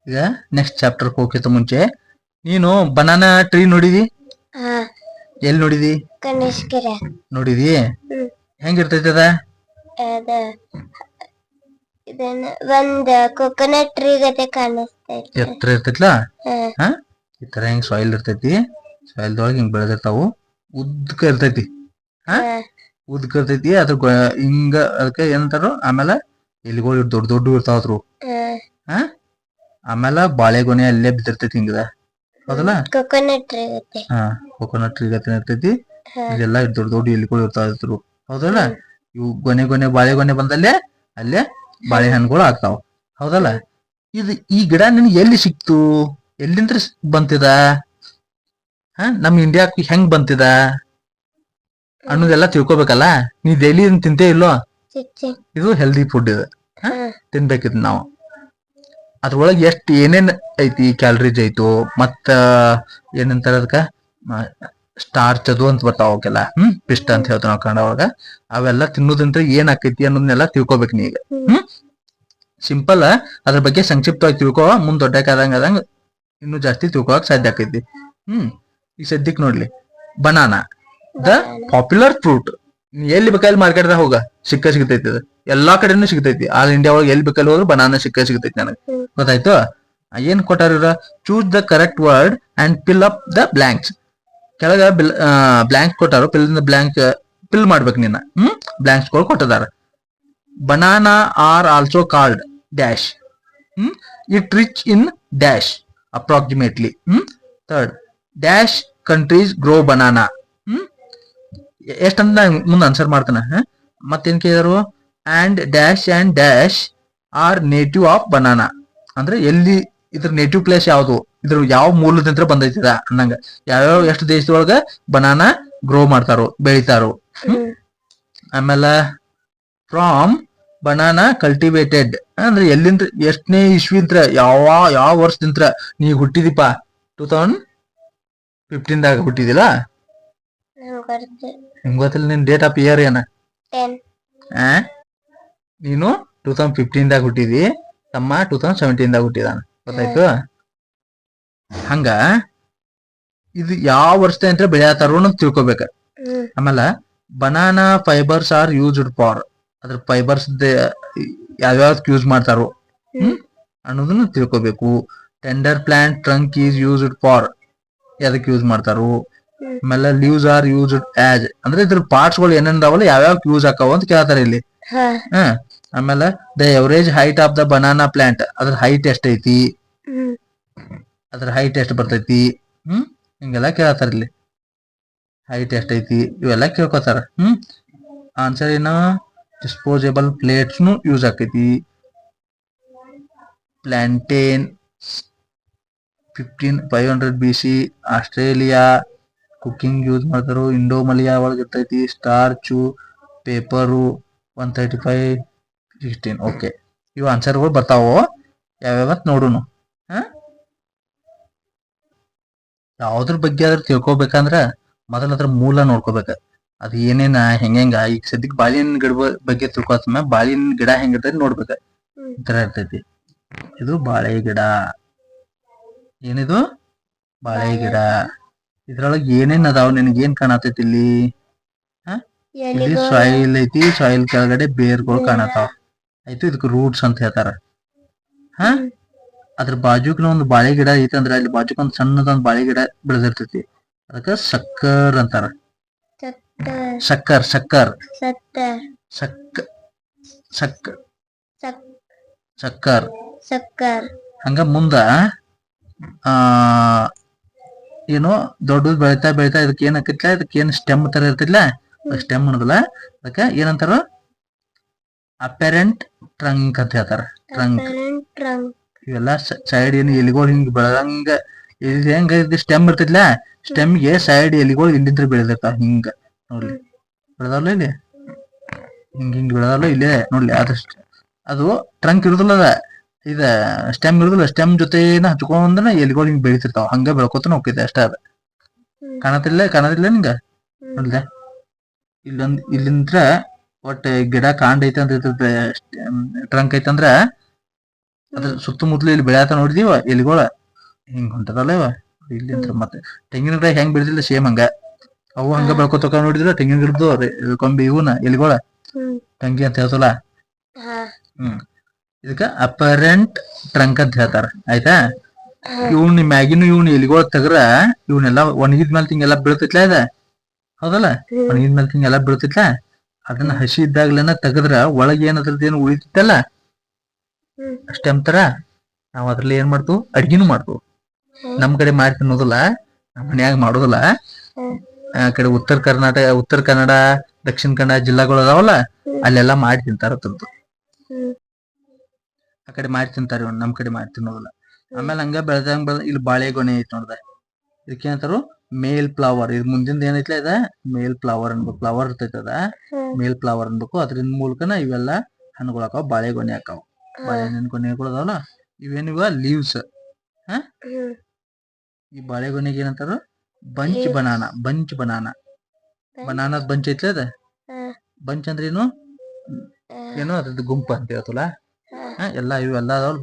ಈಗ next chapter ಹೋಗಕ್ಕಿಂತ ಮುಂಚೆ ನೀನು ಬನಾನಾ ಟ್ರೀ ನೋಡಿದಿ? ಹಾ ಎಲ್ಲಿ ನೋಡಿದಿ? ಕನಿಷ್ಕರ ನೋಡಿದಿ? ಹ್ಮ್ ಹೆಂಗಿರ್ತೈತಿ ಅದ? ಅದ ಇದನ್ನ ಒಂದ್ ಕೊಕೊನಟ್ ಟ್ರೀ ಗತೆ ಕಾಣಿಸ್ತೈತಿ. ಎತ್ತರ ಇರ್ತೈತ್ಲಾ? ಹಾ ಹಾ ಈ ತರ ಹಿಂಗ್ ಸಾಯಿಲ್ ಇರ್ತೈತಿ. ಸಾಯಿಲ್ದೊಳಗೆ ಹಿಂಗ್ ಬೆಳೆದಿರ್ತಾವು. ಉದ್ದಕ ಇರ್ತೈತಿ. ಹಾ ಹಾ ಉದ್ದಕ ಇರ್ತೈತಿ. ಅದ್ರ ಹಿಂಗ ಅದಕ್ಕೆ ಏನಂತಾರು ಆಮೇಲೆ ಎಲಿಗಳು ದೊಡ್ಡ ದೊಡ್ಡ ಇರ್ತಾವ್ರು. ಹಾ ಹಾ ಆಮೇಲೆ ಬಾಳೆಗೊನೆ ಅಲ್ಲೇ ಬಿದ್ದಿರ್ತೈತಿ ಹಿಂಗದ. ಹೌದಲ್ಲ? ಕೊಕೊನಟ್ ಟ್ರೀ ಗತೆ. ಹಾ ಕೊಕೊನಟ್ ಟ್ರೀ ಗತೆ ಇರ್ತೈತಿ. ಹಾ ಇಲ್ಲೆಲ್ಲ ದೊಡ್ಡ ದೊಡ್ಡ ಎಲಿಗಳು ಇರ್ತಾವ್ರು. ಹೌದಲ್ಲ? ಇವು ಗೊನೆ ಗೊನೆ ಬಾಳೆಗೊನೆ ಬಂದಲ್ಲೇ ಅಲ್ಲೇ ಬಾಳೆಹಣ್ಣುಗಳು ಆಗ್ತಾವ. ಹೌದಲ್ಲ? ಇದು ಈ ಗಿಡ ನಿನ್ಗೆ ಎಲ್ಲಿ ಸಿಕ್ತು? ಎಲ್ಲಿಂದ ಬಂತಿದ? ಹಾ ನಮ್ ಇಂಡಿಯಾಕ್ ಹೆಂಗ್ ಬಂತಿದ ಅನ್ನೋದೆಲ್ಲ ತಿಳ್ಕೊಬೇಕಲ್ಲ. ನೀ ಡೈಲಿ ತಿಂತೇ ಇಲ್ಲೋ? ಚಿಚ್ಚಿ ಇದು ಹೆಲ್ದಿ ಫುಡ್ ಇದು. ಹಾ ತಿನ್ಬೇಕಿದ್ ನಾವು. ಅದ್ರೊಳಗೆ ಎಷ್ಟು ಏನೇನ್ ಐತಿ, ಕ್ಯಾಲರೀಸ್ ಐತು, ಮತ್ತ ಏನಂತಾರ ಅದಕ್ಕ ಸ್ಟಾರ್ಚ್ ಅದು ಅಂತ ಬರ್ತಾವ ಅವಕ್ಕೆಲ್ಲ. ಪಿಷ್ಟ ಅಂತ ಹೇಳ್ತಾವ ನಾವು ಕನ್ನಡ ಒಳಗ. ಅವೆಲ್ಲ ತಿನ್ನೋದ್ರಿಂದ ಏನ್ ಆಕೈತಿ ಅನ್ನೋದನ್ನೆಲ್ಲ ತಿಳ್ಕೊಬೇಕು ನೀ ಈಗ. ಸಿಂಪಲ್ ಅದ್ರ ಬಗ್ಗೆ ಸಂಕ್ಷಿಪ್ತವಾಗಿ ತಿಳ್ಕೊ. ಮುಂದ್ ದೊಡ್ಡಕಾದಂಗ ಇನ್ನೂ ಜಾಸ್ತಿ ತಿಳ್ಕೊಳಕ್ ಸಾಧ್ಯ ಆಕೈತಿ. ಈಗ ಸದ್ಯಕ್ ನೋಡ್ಲಿ, ಬನಾನಾ ದ ಪಾಪ್ಯುಲರ್ ಫ್ರೂಟ್. ಎಲ್ಲಿ ಬೇಕಾದ್ರೆ ಮಾರ್ಕೆಟ್ದಾಗ ಹೋಗ ಸಿಗ್ತೈತಿ. ಅದು ಎಲ್ಲಾ ಕಡೆನೂ ಸಿಗ್ತೈತಿ. ಆಲ್ ಇಂಡಿಯಾ ಒಳಗೆ ಎಲ್ಲಿ ಬೇಕಾದ್ರೆ ಹೋದ್ರು ಬನಾನಾ ಸಿಗ್ತೈತಿ ನನಗೆ. ಗೊತ್ತಾಯ್ತು? ಏನ್ ಕೊಟ್ಟಾರ? Choose the correct word and fill up the blanks. ಕೆಳಗ ಬ್ಲಾಂಕ್ ಕೊಟ್ಟಾರು. ಫಿಲ್ ಮಾಡ್ಬೇಕು ನೀನ. ಬ್ಲಾಂಕ್ಸ್ ಗಳು ಕೊಟ್ಟದಾರ. Banana are also called dash. It rich in dash approximately. Third, dash countries grow banana. ಎಷ್ಟಂತ ಮುಂದೆ ಆನ್ಸರ್ ಮಾಡ್ತಾನ. ಮತ್ತೇನ್ ಕೇಳಿದಾರು? And dash are native of banana. ಅಂದ್ರೆ ಎಲ್ಲಿ ಇದ್ರ ನೇಟಿವ್ ಪ್ಲೇಸ್ ಯಾವ್ದು, ಇದ್ರ ಯಾವ ಮೂಲದಿಂದ ಬಂದೈತಿದ ಅನ್ನಂಗ. ಯಾವ್ಯಾವ ಎಷ್ಟು ದೇಶದೊಳಗ ಬನಾನಾ ಗ್ರೋ ಮಾಡ್ತಾರೋ, ಬೆಳಿತಾರೋ. ಆಮೇಲೆ ಫ್ರಾಮ್ ಬನಾನಾ ಕಲ್ಟಿವೇಟೆಡ್ ಅಂದ್ರೆ ಎಲ್ಲಿಂದ ಎಷ್ಟನೇ ಇಸ್ವಿಂತ್ರ ಯಾವ ವರ್ಷದಿಂತ್ರ ನೀ ಹುಟ್ಟಿದಿಪ್ಪ? 2015ದಾಗ ಹುಟ್ಟಿದಿಲ್ಲ? ನಿಮ್ಗೆ ಗೊತ್ತಿಲ್ಲ ನಿನ್ ಡೇಟ್ ಆಫ್ ಇಯರ್ ಏನ? ನೀನು 2015ದಾಗ ಹುಟ್ಟಿದಿ. ತಮ್ಮ 2017ದಾಗ ಹುಟ್ಟಿದಾನ. ಗೊತ್ತಾಯ್ತು? ಹಂಗ ಇದು ಯಾವ ವರ್ಷದ ಅಂತ ಬೆಳೆಯತಾರೋ ಅಂತ ತಿಳ್ಕೊಬೇಕ. ಆಮೇಲೆ banana fibres R used for. ಅದ್ರ ಫೈಬರ್ಸ್ ಯಾವ್ಯಾವ್ದಕ್ ಯೂಸ್ ಮಾಡ್ತಾರೋ ಅನ್ನೋದನ್ನ ತಿಳ್ಕೊಬೇಕು. Tender plant trunk is used for. ಅದಕ್ಕೆ ಯೂಸ್ ಮಾಡ್ತಾರೋ. ಆಮೇಲೆ ಲೀವ್ಸ್ ಆರ್ ಯೂಸ್ಡ್ ಆಸ್. ಅಂದ್ರೆ ಇದ್ರ ಪಾರ್ಟ್ಸ್ ಗಳು ಏನೇನ್ದಾವಲ್ಲ ಯಾವ್ಯಾವ ಯೂಸ್ ಆಕಾವ ಅಂತ ಕೇಳ್ತಾರ ಇಲ್ಲಿ. ಆಮೇಲೆ the average height of the banana plant. ಅದ್ರ ಹೈಟ್ ಎಷ್ಟೈತಿ, ಅದ್ರ ಹೈಟ್ ಎಷ್ಟು ಬರ್ತೈತಿ, ಹಿಂಗೆಲ್ಲ ಕೇಳ್ತಾರ ಇಲ್ಲಿ. ಹೈಟ್ ಎಷ್ಟೈತಿ ಇವೆಲ್ಲ ಕೇಳ್ಕೊತಾರ. ಆನ್ಸರ್ ಏನ? ಡಿಸ್ಪೋಸೇಬಲ್ ಪ್ಲೇಟ್ಸ್ನು ಯೂಸ್ ಆಕೈತಿ. ಪ್ಲಾಂಟೇನ್ 1500 BC ಆಸ್ಟ್ರೇಲಿಯಾ ಕುಕಿಂಗ್ ಯೂಸ್ ಮಾಡ್ತಾರು. ಇಂಡೋಮಲಿಯಾ ಒಳಗೆ ಇರ್ತೈತಿ. Starch, paper 135-16. ಓಕೆ, ಇವು ಆನ್ಸರ್ಗಳು ಬರ್ತಾವೋ ಯಾವ್ಯಾವ ನೋಡುನು. ಯಾವ್ದ್ರ ಬಗ್ಗೆ ಆದ್ರೂ ತಿಳ್ಕೊಬೇಕಂದ್ರ ಮೊದಲ ಅದ್ರ ಮೂಲ ನೋಡ್ಕೋಬೇಕ. ಅದ್ ಏನೇನ ಹೆಂಗ. ಈಗ ಸದ್ಯಕ್ ಬಾಳಿನ ಗಿಡ ಬಗ್ಗೆ ತಿಳ್ಕೊತಮ್ಮ. ಬಾಳಿನ ಗಿಡ ಹೆಂಗಿರ್ತೈತಿ ನೋಡ್ಬೇಕ. ಈ ತರ ಇರ್ತೈತಿ. ಇದು ಬಾಳೆ ಗಿಡ. ಏನಿದು? ಬಾಳೆ ಗಿಡ. ಇದ್ರೊಳಗೆ ಏನೇನ್ ಅದಾವ? ನಿನಗೆ ಏನ್ ಕಾಣತೈತಿ ಇಲ್ಲಿ? ಇಲ್ಲಿ ಸಾಯಿಲ್ ಐತಿ. ಸಾಯಿಲ್ ಕೆಳಗಡೆ ಬೇರ್ಗಳು ಕಾಣತಾವ. ಆಯ್ತು, ಇದಕ್ಕೆ ರೂಟ್ಸ್ ಅಂತ ಹೇಳ್ತಾರ. ಅದ್ರ ಬಾಜುಕ್ನ ಒಂದು ಬಾಳೆ ಗಿಡ ಐತಿ. ಅಂದ್ರೆ ಅಲ್ಲಿ ಬಾಜುಕ್ ಒಂದ್ ಸಣ್ಣದೊಂದ್ ಬಾಳೆ ಗಿಡ ಬೆಳೆದಿರ್ತೈತಿ. ಅದಕ್ಕ ಸಕ್ಕರ್ ಅಂತಾರ. ಸಕ್ಕರ್ ಸಕ್ಕರ್ ಸಕ್ಕರ್ ಸಕ್ಕರ್. ಹಂಗ ಮುಂದ ಏನೋ ದೊಡ್ಡದ್ ಬೆಳಿತಾ ಬೆಳಿತಾ ಇದಕ್ಕೆ ಏನ್ ಆಕೈತ್ಲ? ಇದಕ್ಕೆ ಏನ್ ಸ್ಟೆಮ್ ತರ ಇರ್ತಿಲ್ಲ? ಸ್ಟೆಮ್ ಅನ್ನೋದಲ್ಲ, ಅದಕ್ಕ ಏನಂತಾರ? ಅಪೆರೆಂಟ್ ಟ್ರಂಕ್ ಅಂತ ಹೇಳ್ತಾರ. ಟ್ರಂಕ್. ಇವೆಲ್ಲ ಸೈಡ್ ಏನು ಎಲಿಗಳು ಹಿಂಗ್ ಬೆಳದಂಗ ಹೆಂಗ ಸ್ಟೆಮ್ ಇರ್ತಿದ್ಲ? ಸ್ಟೆಮ್ಗೆ ಸೈಡ್ ಎಲಿಗಳು ಇಲ್ಲಿಂದ ಬೆಳೆದಿರ್ತಾವ. ಹಿಂಗ ನೋಡ್ಲಿ ಬೆಳೆದಲ್ಲ ಇಲ್ಲಿ. ಹಿಂಗ್ ಬೆಳೆದಲ್ಲ ಇಲ್ಲೇ ನೋಡ್ಲಿ. ಅದು ಟ್ರಂಕ್ ಇರುದಿಲ್ಲ. ಇದ ಸ್ಟೆಮ್ ಇರುದಿಲ್ಲ. ಸ್ಟೆಮ್ ಜೊತೆನ ಹಚ್ಕೊಂಡ್ನ ಎಲಿಗಳು ಹಿಂಗ್ ಬೆಳಿತಿರ್ತಾವ. ಹಂಗ ಬೆಳ್ಕೊತನ ಹೋಗ್ತೈತೆ ಅಷ್ಟ. ಅದ ಕಾಣತಿಲ್ಲ ನಿಂಗ? ನೋಡ್ಲ ಇಲ್ಲಿಂದ್ರ ಒಟ್ಟ ಗಿಡ ಕಾಂಡ ಐತೆ ಅಂತ ಟ್ರಂಕ್ ಐತಂದ್ರ ಅದ್ರ ಸುತ್ತಮುತ್ತಲು ಇಲ್ಲಿ ಬೆಳೆಯತ ನೋಡಿದೀವ ಎಲಿಗಳ ಹಿಂಗ್ ಹೊಂಟದಲ್ಲ ಇವ ಇಲ್ಲಿ ಅಂತ ಮತ್ತೆ ತೆಂಗಿನ ಗಿಡ ಹೆಂಗ್ ಬೆಳೆದಿಲ್ಲ ಸೇಮ್ ಹಂಗ ಅವು ಹಂಗ ಬೆಳ್ಕೊತಕ ನೋಡಿದ್ರ ತೆಂಗಿನ ಗಿಡದ್ದು ಕೊಂಬಿ ಇವನ ಎಲಿಗಳ ತಂಗಿ ಅಂತ ಹೇಳ್ತಲ್ಲ ಇದಕ್ಕ ಅಪರೆಂಟ್ ಟ್ರಂಕ್ ಅಂತ ಹೇಳ್ತಾರ ಆಯ್ತಾ. ಇವ್ನ ಮ್ಯಾಗಿನ ಇವ್ನ ಎಲಿಗಳ ತೆಗ್ರ ಇವನ್ನೆಲ್ಲಾ ಒಣಗಿದ್ಮೇಲೆ ಹಿಂಗೆಲ್ಲಾ ಬೀಳ್ತೈತ್ಲ ಇದ ಹೌದಲ್ಲ ಒಣಗಿದ್ಮೇಲೆ ಹಿಂಗೆಲ್ಲಾ ಬೀಳ್ತೈತ್ಲ ಅದನ್ನ ಹಸಿ ಇದ್ದಾಗ್ಲೇನ ತೆಗದ್ರ ಒಳಗೆ ಏನದ್ರದ್ದು ಏನು ಉಳಿತೈತಲ್ಲ ಸ್ಟೆಮ್ ತರ ನಾವ್ ಅದ್ರಲ್ಲಿ ಏನ್ ಮಾಡ್ತು ಅಡ್ಗಿನೂ ಮಾಡ್ತು. ನಮ್ ಕಡೆ ಮಾಡಿ ತಿನ್ನೋದಿಲ್ಲ, ನಮ್ ಮನ್ಯಾಗ ಮಾಡೋದಿಲ್ಲ. ಆ ಕಡೆ ಉತ್ತರ ಕನ್ನಡ ದಕ್ಷಿಣ ಕನ್ನಡ ಜಿಲ್ಲಾಗಳು ಅದಾವಲ್ಲ ಅಲ್ಲೆಲ್ಲಾ ಮಾಡಿ ತಿಂತಾರ ಅದ್ರದ್ದು. ಆ ಕಡೆ ಮಾಡಿ ತಿಂತಾರ, ನಮ್ ಕಡೆ ಮಾಡಿ ತಿನ್ನೋದಿಲ್ಲ. ಆಮೇಲೆ ಹಂಗ ಬೆಳ್ದಂಗ ಇಲ್ಲಿ ಬಾಳೆಗೊನೆ ಐತಿ ನೋಡ್ದ, ಇದಕ್ಕೇನಂತಾರು ಮೇಲ್ ಫ್ಲವರ್. ಇದ್ ಮುಂದಿಂದ ಏನೈತ್ಲ ಇದ ಮೇಲ್ ಫ್ಲವರ್ ಅನ್ಬೇಕು, ಫ್ಲವರ್ ಇರ್ತೈತಿ ಅದ ಮೇಲ್ ಫ್ಲವರ್ ಅನ್ಬೇಕು. ಅದ್ರಿಂದ ಮೂಲಕನ ಇವೆಲ್ಲಾ ಹಣ್ಣುಗಳು ಹಾಕಾವ, ಬಾಳೆಗೊನೆ ಹಾಕಾವ. ಬಾಳೆಹಣ್ಣಿನ ಕೊನೆಗಳು ಅದಾವಲ್ಲ ಇವೇನಿವ ಲೀವ್ಸ್. ಈ ಬಾಳೆಗೊನೆಗೆ ಏನಂತಾರ ಬಂಚ್ ಬನಾನಾ. ಬನಾನದ್ ಬಂಚ್ ಐತ್ಲ ಅದ ಬಂಚ್ ಅಂದ್ರೆ ಏನು ಅದ್ರದ್ದು ಗುಂಪು ಅಂತ ಹೇಳ್ತಲ್ಲ. ಎಲ್ಲಾ ಇವೆಲ್ಲಾ ಅದಾವಲ್ಲ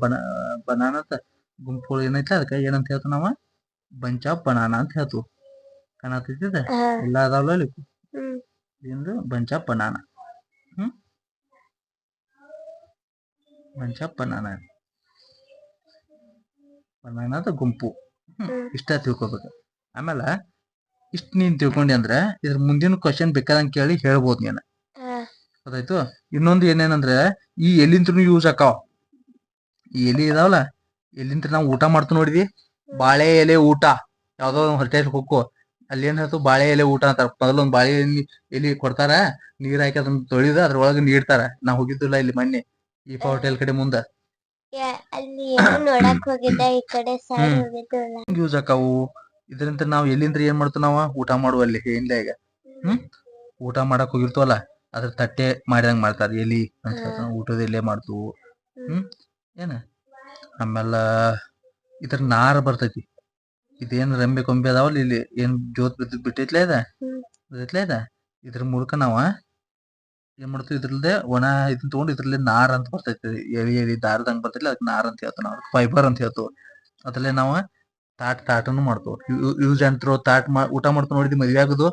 ಬನಾನದ ಗುಂಪುಗಳು ಏನೈತ್ಲ ಅದಕ್ಕ ಏನಂತ ಹೇಳ್ತು ನಾವ ಬಂಚ್ ಆಫ್ ಬನಾನಾ ಅಂತ ಹೇಳ್ತು. ಕಾಣತೈತಿದ ಎಲ್ಲಾ ಅದಾವಲ್ಲ ಇಲ್ಲಿ ಏನು bunch of banana. Bunch of ಬನಾನದ ಗುಂಪು. ಇಷ್ಟ ತಿಳ್ಕೊಬೇಕು. ಆಮೇಲೆ ಇಷ್ಟ ನೀನ್ ತಿಳ್ಕೊಂಡಿ ಅಂದ್ರ ಇದ್ರ ಮುಂದಿನ ಕ್ವಶನ್ ಬೇಕಾದಂಗ ಕೇಳಿ ಹೇಳ್ಬೋದು ನೀನ್. ಗೊತ್ತಾಯ್ತು. ಇನ್ನೊಂದು ಏನೇನಂದ್ರೆ ಈ ಎಲಿಂತ್ರನು ಯೂಸ್ ಆಕಾವ. ಈ ಎಲಿ ಇದಾವಲ್ಲ ಎಲಿಂತ್ರ ನಾವು ಊಟ ಮಾಡ್ತು ನೋಡಿದ್ವಿ, ಬಾಳೆ ಎಲೆ ಊಟ. ಯಾವ್ದೋ ಹೋಟೆಲ್ ಹೋಗು ಅಲ್ಲಿ ಏನ್ ಹೇಳ್ತು ಬಾಳೆ ಎಲೆ ಊಟ ಅಂತಾರ. ಮೊದಲೊಂದ್ ಬಾಳೆ ಎಲಿ ಕೊಡ್ತಾರ, ನೀರ್ ಹಾಕಿ ಅದನ್ನ ತೊಳಿದ ಅದ್ರೊಳಗ ನೀಡ್ತಾರ. ನಾವ್ ಹೋಗಿದ್ದಿಲ್ಲ ಇಲ್ಲಿ ಮೊನ್ನೆ ಈಫಾ ಹೋಟೆಲ್ ಕಡೆ ಮುಂದ ಯೂಸ್ ಆಕಾವು. ಇದರಿಂದ ನಾವ್ ಎಲ್ಲಿಂದ್ರ ಏನ್ ಮಾಡ್ತೀವಿ ನಾವ ಊಟ ಮಾಡುವಲ್ಲಿ ಏನ್ಲ ಈಗ ಊಟ ಮಾಡಕ್ ಹೋಗಿರ್ತವಲ್ಲ ಅದ್ರ ತಟ್ಟೆ ಮಾಡಿದಂಗ ಮಾಡ್ತಾರ ಎಲಿ ಅಂತ ಊಟದ ಎಲೆ ಮಾಡ್ತು. ಏನ ಆಮೇಲೆ ಇದ್ರ ನಾರ ಬರ್ತೈತಿ. ಇದೇನ್ ರೆಂಬೆ ಕೊಂಬೆ ಅದಾವಲ್ಲ ಇಲ್ಲಿ ಏನ್ ಜೋತ್ ಬಿಟ್ಟೈತ್ಲ ಇದ ಇದ್ರ ಮೂಲಕ ನಾವ ಏನ್ ಮಾಡ್ತೀವಿ ಇದ್ರಲ್ದೆ ಒಣ ಇದನ್ನ ತಗೊಂಡು ಇದ್ರಲ್ಲೇ ನಾರ್ ಅಂತ ಬರ್ತೈತಿ. ಎಳಿ ದಾರದಂಗ ಬರ್ತೈತಿ ಅದಕ್ಕೆ ನಾರ್ ಅಂತ ಹೇಳ್ತಾವ ನಾವು, ಫೈಬರ್ ಅಂತ ಹೇಳ್ತಾವ. ಅದ್ರಲ್ಲೇ ನಾವ ತಾಟನು ಮಾಡ್ತೇವ. ಯೂಸ್ ಅಂಡ್ ಥ್ರೋ ಊಟ ಮಾಡ್ತಾವ ನೋಡಿದ್ವಿ ಮದ್ವೆ ಆಗುದು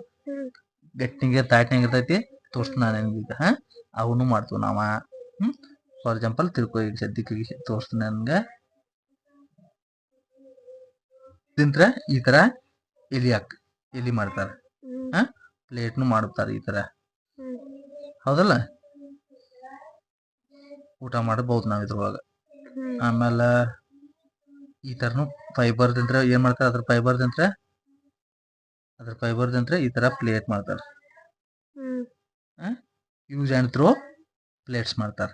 ಗಟ್ಟಿಗೆ ತಾಟ್ನಾಗ ಇರ್ತೈತಿ ತೋರ್ಸ್ತ ನಾನು ನಿಮ್ಗೀಗ. ಅವನು ಮಾಡ್ತೇವ್ ನಾವ. ಫಾರ್ ಎಕ್ಸಾಂಪಲ್ ತಿಳ್ಕೊ ಈಗ ಸದ್ಯಕ್ಕೆ ತೋರ್ಸ್ತೀನಿ ನನ್ಗ. ಇದಿಂತ್ರ ಈ ತರ ಎಲಿ ಮಾಡ್ತಾರ, ಪ್ಲೇಟ್ನು ಮಾಡುತ್ತಾರ ಈ ತರ. ಹೌದಲ್ಲ ಊಟ ಮಾಡಬಹುದು ನಾವ್ ಇದ್ರೊಳಗ. ಆಮೇಲೆ ಈ ತರನು ಫೈಬರ್ದಿಂತ್ರ ಏನ್ ಮಾಡ್ತಾರ, ಅದ್ರ ಫೈಬರ್ದಿಂತ್ರ ಈ ತರ ಪ್ಲೇಟ್ ಮಾಡ್ತಾರ. ಯೂಸ್ ಅಂಡ್ ಥ್ರೋ ಪ್ಲೇಟ್ಸ್ ಮಾಡ್ತಾರ.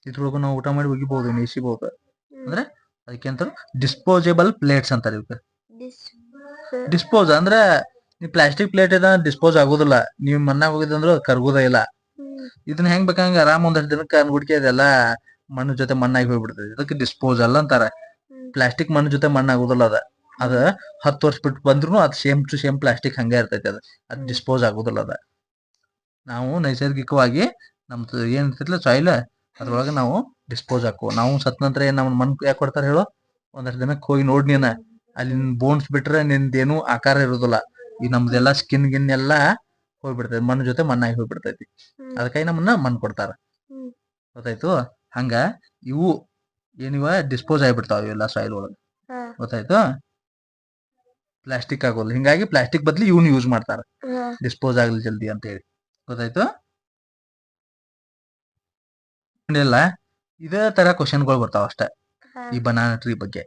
ಇದ್ರೊಳಗ ನಾವು ಊಟ ಮಾಡಿ ಒಗಿಬಹುದು, ಮೇಯಿಸಬಹುದು. ಅಂದ್ರೆ ಅದಕ್ಕೆ ಅಂತಾರ ಡಿಸ್ಪೋಸೇಬಲ್ ಪ್ಲೇಟ್ಸ್ ಅಂತಾರ ಇವಕ್ಕೆ. ಡಿಸ್ಪೋಸ್ ಅಂದ್ರೆ ನೀವ್ ಪ್ಲಾಸ್ಟಿಕ್ ಪ್ಲೇಟ್ ಇದ ಡಿಸ್ಪೋಸ್ ಆಗುದಿಲ್ಲ. ನೀವ್ ಮಣ್ಣಾಗ ಹೋಗಿದಂದ್ರು ಕರ್ಗುದ ಇಲ್ಲ. ಇದನ್ನ ಹೆಂಗ್ ಬೇಕಂಗ ಆರಾಮ್ ಒಂದಷ್ಟು ದಿನಕ್ಕೆ ಅನ್ಗುಡ್ಕೆ ಅದೆಲ್ಲ ಮಣ್ಣು ಜೊತೆ ಮಣ್ಣಾಗಿ ಹೋಗ್ಬಿಡ್ತದೆ. ಇದಕ್ಕೆ ಡಿಸ್ಪೋಸಲ್ ಅಂತಾರ. ಪ್ಲಾಸ್ಟಿಕ್ ಮಣ್ಣು ಜೊತೆ ಮಣ್ಣು ಆಗುದಿಲ್ಲ ಅದ 10 ವರ್ಷ ಬಿಟ್ಟು ಬಂದ್ರು ಅದ್ ಸೇಮ್ ಟು ಸೇಮ್ ಪ್ಲಾಸ್ಟಿಕ್ ಹಂಗೆ ಇರ್ತೈತಿ. ಅದ್ ಡಿಸ್ಪೋಸ್ ಆಗುದಿಲ್ಲ ನಾವು ನೈಸರ್ಗಿಕವಾಗಿ ನಮ್ದು ಏನ್ ಇರ್ತೈತಿಲ್ಲ ಸಾಯಿಲ್ ಅದ್ರೊಳಗೆ ನಾವು ಡಿಸ್ಪೋಸ್ ಹಾಕುವ. ನಾವು ಸತ್ ನಂತರ ಏನ್ ನಮ್ ಮಣ್ ಯಾಕೆ ಕೊಡ್ತಾರ ಹೇಳೋ, ಒಂದಷ್ಟು ದಿನಕ್ಕೆ ಹೋಗಿ ನೋಡ್ ನೀನ ಅಲ್ಲಿ ಬೋನ್ಸ್ ಬಿಟ್ರೆ ನಿಂದೇನು ಆಕಾರ ಇರುದಿಲ್ಲ. ಈ ನಮ್ದೆಲ್ಲಾ ಸ್ಕಿನ್ ಗಿನ್ ಎಲ್ಲಾ ಹೋಗ್ಬಿಡ್ತೈತಿ, ಮಣ್ಣು ಜೊತೆ ಮಣ್ಣಾಗಿ ಹೋಗ್ಬಿಡ್ತೈತಿ. ಅದಕ್ಕಾಗಿ ನಮ್ಮನ್ನ ಮಣ್ಣು ಕೊಡ್ತಾರ. ಗೊತ್ತಾಯ್ತು. ಹಂಗ ಇವು ಏನಿವ ಡಿಸ್ಪೋಸ್ ಆಗಿಬಿಡ್ತಾವ ಇವೆಲ್ಲ ಸಾಯಿಲ್ ಒಳಗೆ. ಗೊತ್ತಾಯ್ತು. ಪ್ಲಾಸ್ಟಿಕ್ ಆಗೋಲ್ಲ, ಹಿಂಗಾಗಿ ಪ್ಲಾಸ್ಟಿಕ್ ಬದ್ಲಿ ಇವ್ನ ಯೂಸ್ ಮಾಡ್ತಾರ ಡಿಸ್ಪೋಸ್ ಆಗ್ಲಿ ಜಲ್ದಿ ಅಂತ ಹೇಳಿ. ಗೊತ್ತಾಯ್ತು. ಇಲ್ಲ ಇದೇ ತರ ಕ್ವಶನ್ಗಳು ಬರ್ತಾವ ಅಷ್ಟ ಈ ಬನಾನಾ ಟ್ರೀ ಬಗ್ಗೆ.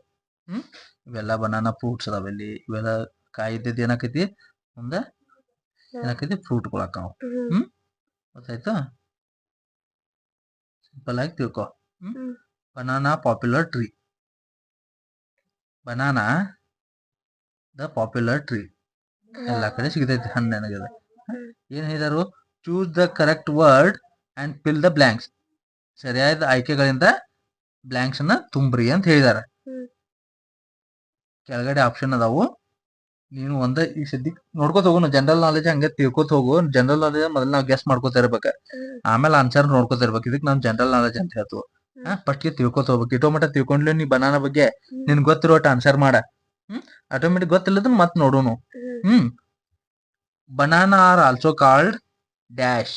ಇವೆಲ್ಲ ಬನಾನಾ ಫ್ರೂಟ್ಸ್ ಅದಾವಲ್ಲಿ. ಇವೆಲ್ಲ ಕಾಯಿ ಇದ್ದಿದ್ದು ಏನಾಕೈತಿ ಮುಂದೆ ಏನಾಕೈತಿ ಫ್ರೂಟ್ಗಳು ಹಾಕಾವ. ಗೊತ್ತಾಯ್ತು. ಸಿಂಪಲ್ ಆಗಿ ತಿಳ್ಕೊ. Banana popular tree. Banana the popular tree. ಎಲ್ಲಾ ಕಡೆ ಸಿಗತೈತಿ ಹಣ್ಣು. ನನಗೆ ಏನ್ ಹೇಳಿದಾರು, choose the correct word and fill the blanks. ಸರಿಯಾದ ಆಯ್ಕೆಗಳಿಂದ ಬ್ಲಾಂಕ್ಸ್ ಅನ್ನ ತುಂಬ್ರಿ ಅಂತ ಹೇಳಿದಾರ. ಕೆಳಗಡೆ ಆಪ್ಷನ್ ಅದಾವು, ನೀನು ಒಂದ ಈ ಸದ್ಯಕ್ ನೋಡ್ಕೋತ ಹೋಗು. ಜನರಲ್ ನಾಲೆಜ್ ಹಂಗೆ ತಿಳ್ಕೊತ ಹೋಗು. ಜನರಲ್ ನಾಲೆಜ್ ಮೊದಲು ನಾವು ಗೆಸ್ ಮಾಡ್ಕೋತ ಇರ್ಬೇಕ, ಆಮೇಲೆ ಆನ್ಸರ್ ನೋಡ್ಕೋತ ಇರ್ಬೇಕು. ಇದಕ್ ನಾವ್ ಜನರಲ್ ನಾಲೆಜ್ ಅಂತ ಹೇಳ್ತು. ಫಸ್ಟ್ ಗೆ ತಿಳ್ಕೊತ ಹೋಗ್ಬೇಕು. ಇಟೋ ಮಟ್ಟ ತಿಳ್ಕೊಂಡ್ಲಿ ನೀ ಬನಾನಾ ಬಗ್ಗೆ ನಿನ್ ಗೊತ್ತಿರೋ ಆನ್ಸರ್ ಮಾಡ. ಆಟೋಮೆಟಿಕ್ ಗೊತ್ತಿಲ್ಲದನ್ನ ಮತ್ ನೋಡೋನು. Banana are also called dash.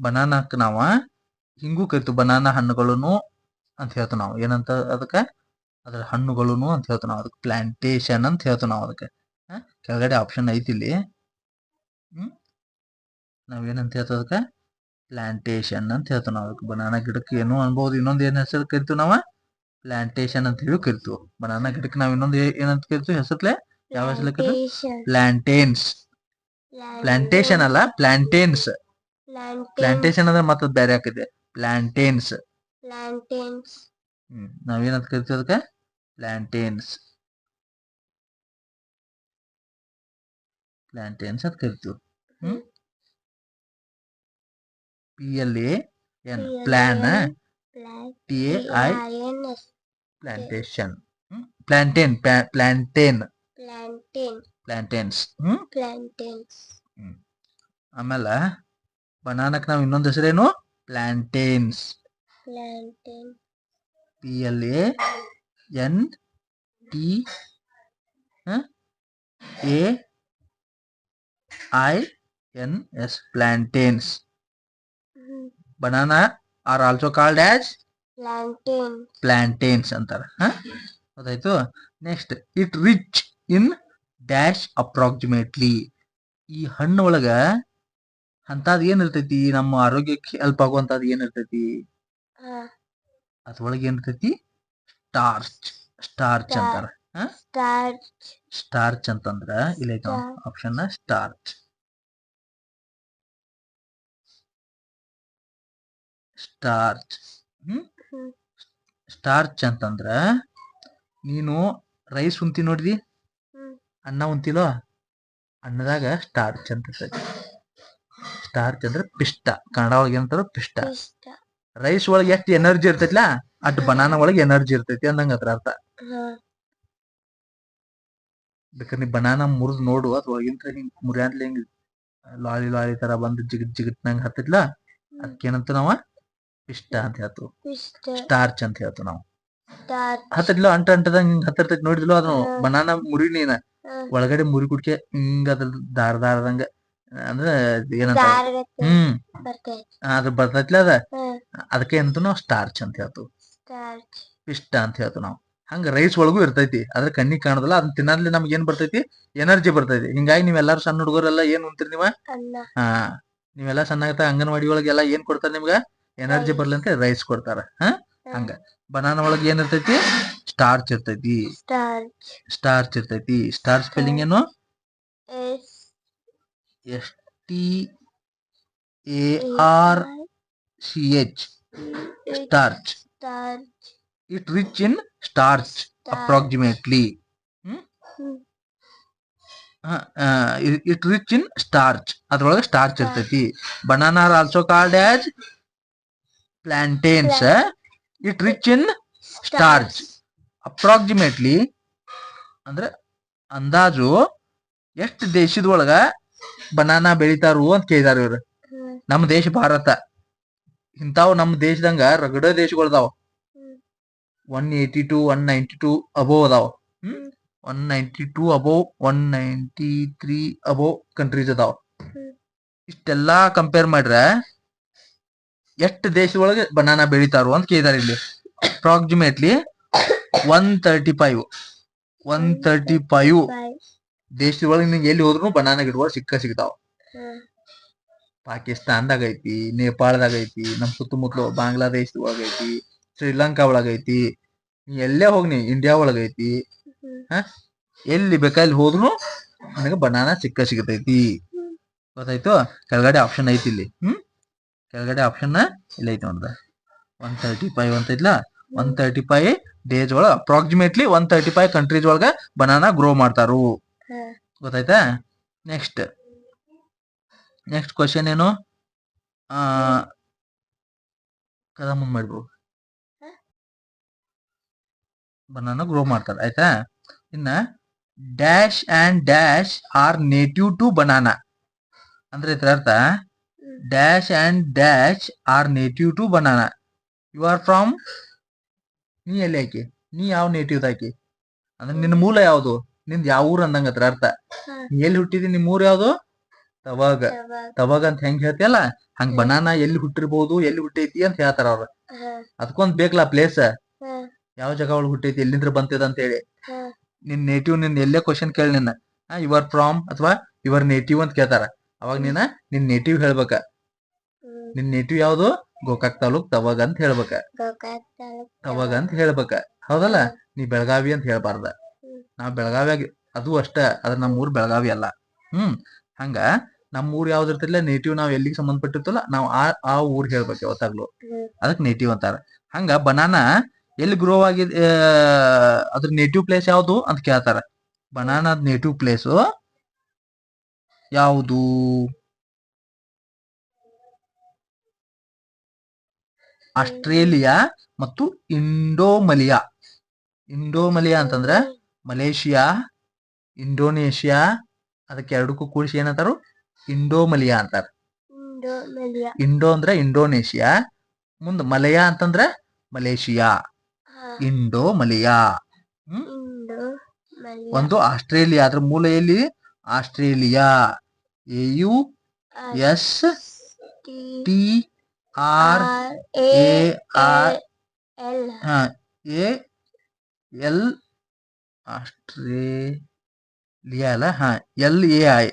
ಬನಾನಾಕ್ ನಾವ ಹಿಂಗೂ ಕರಿತೀವಿ, ಬನಾನಾ ಹಣ್ಣುಗಳನ್ನು ಅಂತ ಹೇಳ್ತೀವಿ ನಾವು. ಏನಂತ ಅದಕ್ಕ? ಅದ್ರ ಹಣ್ಣುಗಳನ್ನು ಅಂತ ಹೇಳ್ತೀವಿ ನಾವು. ಅದಕ್ಕೆ ಪ್ಲಾಂಟೇಶನ್ ಅಂತ ಹೇಳ್ತೀವಿ ನಾವು ಅದಕ್ಕೆ. ಕೆಳಗಡೆ ಆಪ್ಷನ್ ಐತಿ ಇಲ್ಲಿ. ನಾವೇನಂತ ಹೇಳ್ತೀವಿ ಅದಕ್ಕೆ? ಪ್ಲಾಂಟೇಶನ್ ಅಂತ ಹೇಳ್ತೀವಿ ನಾವು ಅದಕ್ಕೆ. ಬನಾನಾ ಗಿಡಕ್ಕೆ ಏನೋ ಅನ್ಬಹುದು, ಇನ್ನೊಂದು ಏನ್ ಹೆಸರು ಕರಿತೀವಿ ನಾವ? ಪ್ಲಾಂಟೇಶನ್ ಅಂತ ಹೇಳಿ ಕರಿತೀವಿ. ಬನಾನಾ ಗಿಡಕ್ಕೆ ನಾವ್ ಇನ್ನೊಂದು ಏನಂತ ಕರಿತೀವಿ ಹೆಸರ್ಲೆ? ಯಾವ ಹೆಸರು ಕರಿತೀವಿ? ಪ್ಲಾಂಟೇನ್ಸ್. ಪ್ಲಾಂಟೇಶನ್ ಅಲ್ಲ, ಪ್ಲಾಂಟೇನ್ಸ್. ಪ್ಲಾಂಟೇಶನ್ ಅಂದ್ರೆ ಮತ್ತದ್ ಬೇರೆ ಹಾಕಿದೆ, ಪ್ಲಾಂಟೇನ್ಸ್. ನಾವೇನಂತ ಕರಿತೀವಿ ಅದಕ್ಕೆ? ಪ್ಲಾಂಟೇನ್ಸ್. ಪ್ಲಾಂಟೇನ್ಸ್ ಅಂತ ಕರಿತೀವಿ. PLAN plan, TAI plantation. Plantain, plantain, plantains. ಆಮೇಲೆ ಬನಾನಕ್ ನಾವ್ ಇನ್ನೊಂದ್ ಹೆಸರೇನು? Plantains. PLANTAINS plantains. Banana are also called as plantains ಅಂತಾರ. ಗೊತ್ತಾಯ್ತು? Next, it rich in dash approximately. ಈ ಹಣ್ಣು ಒಳಗ ಅಂತದ್ ಏನ್ ಇರ್ತೈತಿ? ನಮ್ಮ ಆರೋಗ್ಯಕ್ಕೆ ಹೆಲ್ಪ್ ಆಗುವಂತದ್ ಏನ್ ಇರ್ತೈತಿ? ಅದ್ರೊಳಗೆ ಏನ್ ಇರ್ತೈತಿ? ಸ್ಟಾರ್ಚ್. ಸ್ಟಾರ್ಚ್ ಅಂತಾರ. ಸ್ಟಾರ್ಚ್ ಅಂತಂದ್ರ ಇಲ್ಲ ಆಪ್ಷನ್ ಸ್ಟಾರ್ಚ್. ಸ್ಟಾರ್ಚ್. ಸ್ಟಾರ್ಚ್ ಅಂತಂದ್ರ ನೀನು ರೈಸ್ ಉಂತಿ ನೋಡ್ರಿ, ಅನ್ನ ಉಂತಿಲೋ, ಅನ್ನದಾಗ ಸ್ಟಾರ್ಚ್ ಅಂತ ಇರ್ತೈತಿ. ಸ್ಟಾರ್ಚ್ ಅಂದ್ರೆ ಪಿಷ್ಟ. ಕನ್ನಡ ಒಳಗೆ ಏನಂತಾರ? ಪಿಷ್ಟ. ರೈಸ್ ಒಳಗೆ ಎಷ್ಟು ಎನರ್ಜಿ ಇರ್ತೈತಿಲ್ಲ ಅಟ್ ಬನಾನಾ ಒಳಗೆ ಎನರ್ಜಿ ಇರ್ತೈತಿ ಅಂದಂಗ ಅದ್ರ ಅರ್ಥ. ಬೇಕಾದ್ರೆ ನೀ ಬನಾನಾ ಮುರಿದ್ ನೋಡು, ಅದ್ರೊಳಗಿಂತ ಹಿಂಗ್ ಮುರಿಯಾದ್ಲೆ ಹಿಂಗ್ ಲಾಲಿ ಲಾಲಿ ತರ ಬಂದು ಜಿಗಿಟ್ ಜಿಗಿಟ್ನಂಗ ಹತ್ತಿದ್ಲ, ಅದಕ್ಕೇನಂತ ನಾವ? ಪಿಷ್ಟ ಅಂತ ಹೇಳ್ತು. ಸ್ಟಾರ್ಚ್ ಅಂತ ಹೇಳ್ತು ನಾವು. ಹತ್ತಿದ್ಲು ಅಂಟ ಅಂಟದಂಗ ಹಿಂಗ್ ಹತ್ತಿರ್ತೈತಿ ನೋಡಿದ್ಲು, ಅದ್ ಬನಾನಾ ಮುರಿ ನೀನ ಒಳಗಡೆ ಮುರಿ ಕುಡ್ಕೆ ಹಿಂಗ ಅದ್ರ ದಾರದಂಗ ಅಂದ್ರೆ ಏನಂತ ಅದ್ರ ಬರ್ತೈತ್ಲ ಅದ, ಅದಕ್ಕೆ ಅಂತ ನಾವು ಸ್ಟಾರ್ಚ್ ಅಂತ ಹೇಳ್ತು. ಪಿಷ್ಟ ಅಂತ ಹೇಳ್ತು ನಾವು. ಹಂಗ ರೈಸ್ ಒಳಗೂ ಇರ್ತೈತಿ, ಅದ್ರ ಕಣ್ಣಿಗೆ ಕಾಣದಲ್ಲ. ಅದನ್ನ ತಿನ್ನದ್ಲಿ ನಮ್ಗೆ ಏನ್ ಬರ್ತೈತಿ? ಎನರ್ಜಿ ಬರ್ತೈತಿ. ಹಿಂಗಾಗಿ ನೀವೆಲ್ಲಾರು ಸಣ್ಣ ಹುಡುಗರೆಲ್ಲ ಏನ್ ಉಂತೀರಿ ನೀವ? ನೀವೆಲ್ಲಾ ಸಣ್ಣ ಅಂಗನವಾಡಿ ಒಳಗೆಲ್ಲ ಏನ್ ಕೊಡ್ತಾರ ನಿಮ್ಗ? ಎನರ್ಜಿ ಬರ್ಲಿ ಅಂತ ರೈಸ್ ಕೊಡ್ತಾರ. ಹಂಗ ಬನಾನಾ ಒಳಗ್ ಏನ್ ಇರ್ತೈತಿ? ಸ್ಟಾರ್ಚ್ ಇರ್ತೈತಿ. ಸ್ಟಾರ್ಚ್ ಇರ್ತೈತಿ. ಸ್ಟಾರ್ಚ್ ಸ್ಪೆಲ್ಲಿಂಗ್ ಏನು? STARCH. Starch. It rich in starch approximately. It rich in starch. ಅದ್ರೊಳಗೆ ಸ್ಟಾರ್ಚ್ ಇರ್ತೈತಿ. Banana are also called as plantains. It rich in starch approximately ಅಂದ್ರೆ ಅಂದಾಜು ಎಷ್ಟು ದೇಶದೊಳಗ ಬನಾನಾ ಬೆಳಿತಾರು ಅಂತ ಕೇಳಿದಾರ ಇವ್ರು. ನಮ್ಮ ದೇಶ ಭಾರತ. ಇಂತಾವ್ ನಮ್ಮ ದೇಶದಂಗ ರಗಡ ದೇಶಗಳದಾವ. 182 192 ಅಬೋವ್ ಅದಾವ. 192 ಅಬೋವ್ 193 ಅಬೋವ್ ಕಂಟ್ರೀಸ್ ಅದಾವ. ಇಷ್ಟೆಲ್ಲಾ ಕಂಪೇರ್ ಮಾಡ್ರ ಎಷ್ಟು ದೇಶದೊಳಗೆ ಬನಾನಾ ಬೆಳಿತಾರು ಅಂತ ಕೇಳಿದಾರೆ ಇಲ್ಲಿ. ಅಪ್ರಾಕ್ಸಿಮೇಟ್ಲಿ 135 ದೇಶದೊಳಗೆ ನಿಂಗೆ ಎಲ್ಲಿ ಹೋದ್ರು ಬನಾನಾ ಗಿಡಗಳು ಸಿಗ್ತಾವ. ಪಾಕಿಸ್ತಾನದಾಗ ಐತಿ, ನೇಪಾಳದಾಗ ಐತಿ, ನಮ್ ಸುತ್ತಮುತ್ತಲು ಬಾಂಗ್ಲಾದೇಶದೊಳಗ ಐತಿ, ಶ್ರೀಲಂಕಾ ಒಳಗೈತಿ, ಎಲ್ಲೇ ಹೋಗ್ನಿ ಇಂಡಿಯಾ ಒಳಗೈತಿ. ಎಲ್ಲಿ ಬೇಕಾದಲ್ಲಿ ಹೋದ್ರು ನನಗೆ ಬನಾನಾ ಸಿಗ್ತೈತಿ. ಗೊತ್ತಾಯ್ತು? ಕೆಳಗಡೆ ಆಪ್ಷನ್ ಐತಿ ಇಲ್ಲಿ. ಕೆಳಗಡೆ ಆಪ್ಷನ್ ಇಲ್ಲ ಐತಿ ನೋಡ್ದ. 135 ಅಂತ ಐತ್ಲಾ, 135 ಡೇಸ್ ಒಳಗ ಅಪ್ರಾಕ್ಸಿಮೇಟ್ಲಿ 135 ಕಂಟ್ರೀಸ್ ಒಳಗ ಬನಾನಾ ಗ್ರೋ ಮಾಡ್ತಾರು. ಗೊತ್ತಾಯ್ತಾ? ನೆಕ್ಸ್ಟ್ ಕ್ವಶನ್ ಏನು? ಕದ ಮುಂದ್ ಮಾಡ್ಬೋದು. ಬನಾನಾ ಗ್ರೋ ಮಾಡ್ತಾರ. ಆಯ್ತಾ? ಇನ್ನ dash and dash are native to banana ಅಂದ್ರೆ ಇದ್ರ ಅರ್ಥ dash and dash are native to banana. You are from, ನೀ ಎಲ್ಲಿ ಆಕಿ, ನೀ ಯಾವ ನೇಟಿವ್ ಆಕಿ ಅಂದ್ರೆ ನಿನ್ನ ಮೂಲ ಯಾವ್ದು, ನಿಂದ್ ಯಾವ ಊರ್ ಅಂದಂಗ ಅದ್ರ ಅರ್ಥ. ನೀ ಎಲ್ಲಿ ಹುಟ್ಟಿದಿ, ನಿಮ್ ಊರ್ ಯಾವ್ದು, ತವಾಗ. ತವಾಗ ಅಂತ ಹೆಂಗ್ ಹೇಳ್ತಿಯಲ್ಲ ಹಂಗ್ ಬನಾನಾ ಎಲ್ಲಿ ಹುಟ್ಟಿರ್ಬಹುದು, ಎಲ್ಲಿ ಹುಟ್ಟೈತಿ ಅಂತ ಹೇಳ್ತಾರ ಅವ್ರ. ಅದಕ್ಕೊಂದ್ ಬೇಕಲ್ಲ ಪ್ಲೇಸ್, ಯಾವ ಜಾಗ ಒಳಗ್ ಹುಟ್ಟೈತಿ, ಎಲ್ಲಿಂದ್ರ ಬಂತದ ಅಂತ ಹೇಳಿ. ನಿನ್ ನೇಟಿವ್, ನಿನ್ ಎಲ್ಲೇ ಕ್ವಶನ್ ಕೇಳಿ ನಿನ್ನ ಯು ಆರ್ ಫ್ರಾಮ್ ಅಥವಾ ಯುವರ್ ನೇಟಿವ್ ಅಂತ ಕೇಳ್ತಾರ, ಅವಾಗ ನಿನ್ ನೇಟಿವ್ ಹೇಳ್ಬೇಕ. ನಿನ್ ನೇಟಿವ್ ಯಾವ್ದು, ಗೋಕಾಕ್ ತಾಲೂಕ್ ತವಾಗ ಅಂತ ಹೇಳ್ಬೇಕ. ತವಾಗ ಅಂತ ಹೇಳ್ಬೇಕ, ಹೌದಲ್ಲ. ನೀ ಬೆಳಗಾವಿ ಅಂತ ಹೇಳ್ಬಾರ್ದ. ನಾವ್ ಬೆಳಗಾವಿಯಾಗ ಅದು ಅಷ್ಟ, ಅದ್ರ ನಮ್ ಊರ್ ಬೆಳಗಾವಿ ಅಲ್ಲ. ಹಂಗ ನಮ್ ಊರ್ ಯಾವ್ದು ಇರ್ತಿಲ್ಲ, ನೇಟಿವ್ ನಾವ್ ಎಲ್ಲಿಗೆ ಸಂಬಂಧಪಟ್ಟಿರ್ತಲ್ಲ ನಾವ್ ಆ ಊರ್ ಹೇಳ್ಬೇಕು ಯಾವತ್ತಾಗ್ಲು. ಅದಕ್ ನೇಟಿವ್ ಅಂತಾರ. ಹಂಗ ಬನಾನಾ ಎಲ್ಲಿ ಗ್ರೋ ಆಗಿದೆ, ಅದ್ರ ನೇಟಿವ್ ಪ್ಲೇಸ್ ಯಾವ್ದು ಅಂತ ಕೇಳ್ತಾರ. ಬನಾನಾದ್ ನೇಟಿವ್ ಪ್ಲೇಸ್ ಯಾವುದು, ಆಸ್ಟ್ರೇಲಿಯಾ ಮತ್ತು ಇಂಡೋಮಲಿಯಾ. ಇಂಡೋಮಲಿಯಾ ಅಂತಂದ್ರ ಮಲೇಷಿಯಾ, ಇಂಡೋನೇಷಿಯಾ, ಅದಕ್ಕೆ ಎರಡಕ್ಕೂ ಕೂಡಿಸಿ ಏನಂತಾರು, ಇಂಡೋಮಲಿಯಾ ಅಂತಾರ. ಇಂಡೋ ಅಂದ್ರ ಇಂಡೋನೇಷಿಯಾ, ಮುಂದ್ ಮಲಯಾ ಅಂತಂದ್ರ ಮಲೇಷಿಯಾ. ಇಂಡೋಮಲಿಯಾ. ಒಂದು ಆಸ್ಟ್ರೇಲಿಯಾ, ಅದ್ರ ಮೂಲ ಎಲ್ಲಿ, ಆಸ್ಟ್ರೇಲಿಯಾ. AUSTRAL, ಆಸ್ಟ್ರೇಲಿಯಾ ಅಲ್ಲ, LAI,